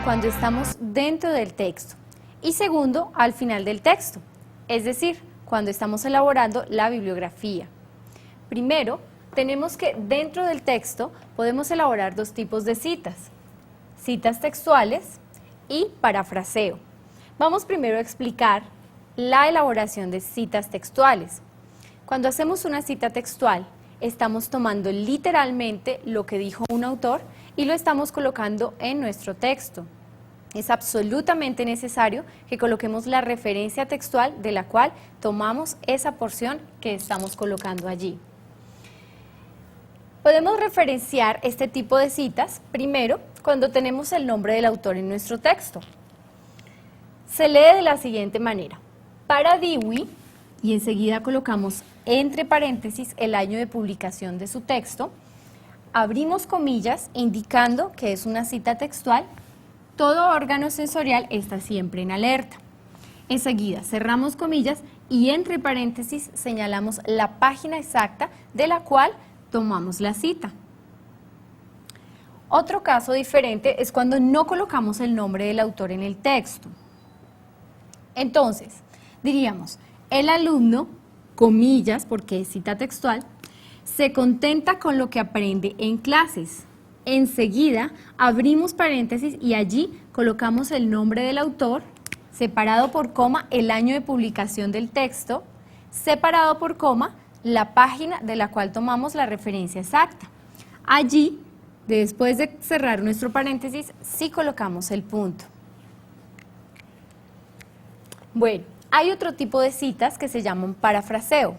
cuando estamos dentro del texto y segundo, al final del texto, es decir, cuando estamos elaborando la bibliografía. Primero, tenemos que dentro del texto podemos elaborar dos tipos de citas textuales y parafraseo. Vamos primero a explicar la elaboración de citas textuales. Cuando hacemos una cita textual, estamos tomando literalmente lo que dijo un autor y lo estamos colocando en nuestro texto. Es absolutamente necesario que coloquemos la referencia textual de la cual tomamos esa porción que estamos colocando allí. Podemos referenciar este tipo de citas, primero, cuando tenemos el nombre del autor en nuestro texto. Se lee de la siguiente manera: para Dewey, y enseguida colocamos entre paréntesis el año de publicación de su texto, abrimos comillas indicando que es una cita textual, todo órgano sensorial está siempre en alerta. Enseguida cerramos comillas y entre paréntesis señalamos la página exacta de la cual tomamos la cita. Otro caso diferente es cuando no colocamos el nombre del autor en el texto. Entonces, diríamos, el alumno, comillas, porque es cita textual, se contenta con lo que aprende en clases. Enseguida abrimos paréntesis y allí colocamos el nombre del autor, separado por coma el año de publicación del texto, separado por coma la página de la cual tomamos la referencia exacta. Allí, después de cerrar nuestro paréntesis, sí colocamos el punto. Bueno, hay otro tipo de citas que se llaman parafraseo.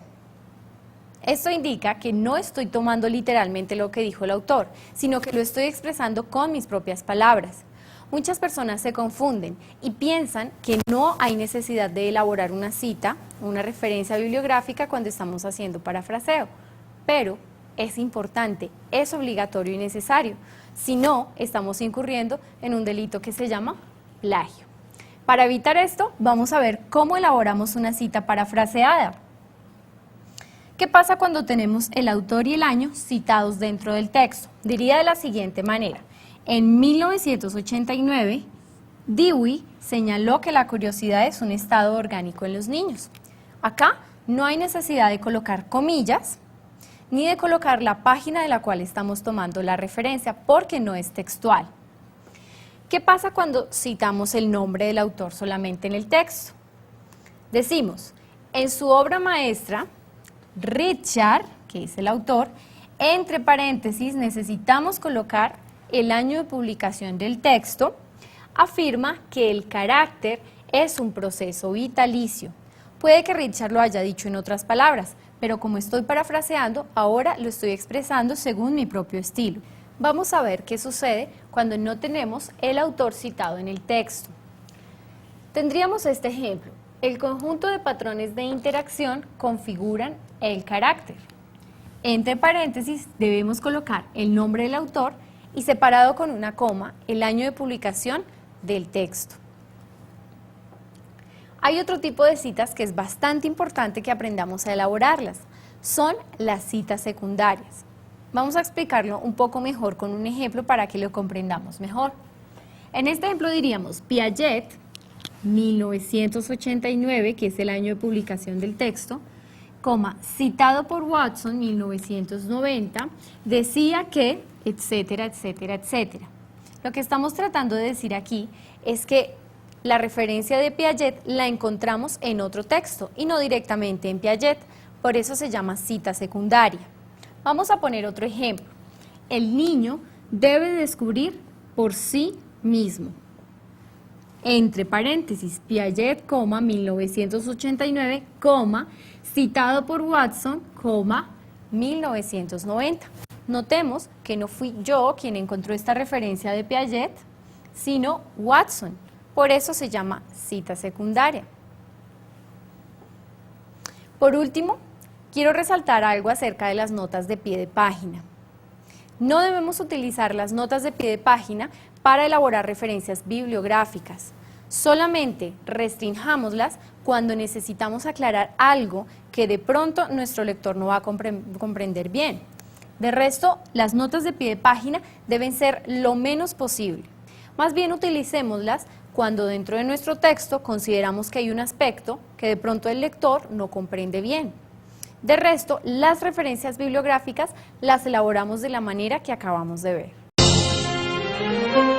Esto indica que no estoy tomando literalmente lo que dijo el autor, sino que lo estoy expresando con mis propias palabras. Muchas personas se confunden y piensan que no hay necesidad de elaborar una cita, una referencia bibliográfica cuando estamos haciendo parafraseo, pero es importante, es obligatorio y necesario, si no estamos incurriendo en un delito que se llama plagio. Para evitar esto, vamos a ver cómo elaboramos una cita parafraseada. ¿Qué pasa cuando tenemos el autor y el año citados dentro del texto? Diría de la siguiente manera: en 1989, Dewey señaló que la curiosidad es un estado orgánico en los niños. Acá no hay necesidad de colocar comillas, ni de colocar la página de la cual estamos tomando la referencia, porque no es textual. ¿Qué pasa cuando citamos el nombre del autor solamente en el texto? Decimos, en su obra maestra, Richard, que es el autor, entre paréntesis necesitamos colocar el año de publicación del texto, afirma que el carácter es un proceso vitalicio. Puede que Richard lo haya dicho en otras palabras, pero como estoy parafraseando, ahora lo estoy expresando según mi propio estilo. Vamos a ver qué sucede cuando no tenemos el autor citado en el texto. Tendríamos este ejemplo: el conjunto de patrones de interacción configuran el carácter. Entre paréntesis debemos colocar el nombre del autor y separado con una coma el año de publicación del texto. Hay otro tipo de citas que es bastante importante que aprendamos a elaborarlas. Son las citas secundarias. Vamos a explicarlo un poco mejor con un ejemplo para que lo comprendamos mejor. En este ejemplo diríamos, Piaget, 1989, que es el año de publicación del texto, coma, citado por Watson, 1990, decía que, etcétera, etcétera, etcétera. Lo que estamos tratando de decir aquí es que la referencia de Piaget la encontramos en otro texto y no directamente en Piaget, por eso se llama cita secundaria. Vamos a poner otro ejemplo. El niño debe descubrir por sí mismo. Entre paréntesis, Piaget, 1989, citado por Watson, 1990. Notemos que no fui yo quien encontró esta referencia de Piaget, sino Watson. Por eso se llama cita secundaria. Por último, quiero resaltar algo acerca de las notas de pie de página. No debemos utilizar las notas de pie de página para elaborar referencias bibliográficas. Solamente restrinjámoslas cuando necesitamos aclarar algo que de pronto nuestro lector no va a comprender bien. De resto, las notas de pie de página deben ser lo menos posible. Más bien utilicémoslas cuando dentro de nuestro texto consideramos que hay un aspecto que de pronto el lector no comprende bien. De resto, las referencias bibliográficas las elaboramos de la manera que acabamos de ver.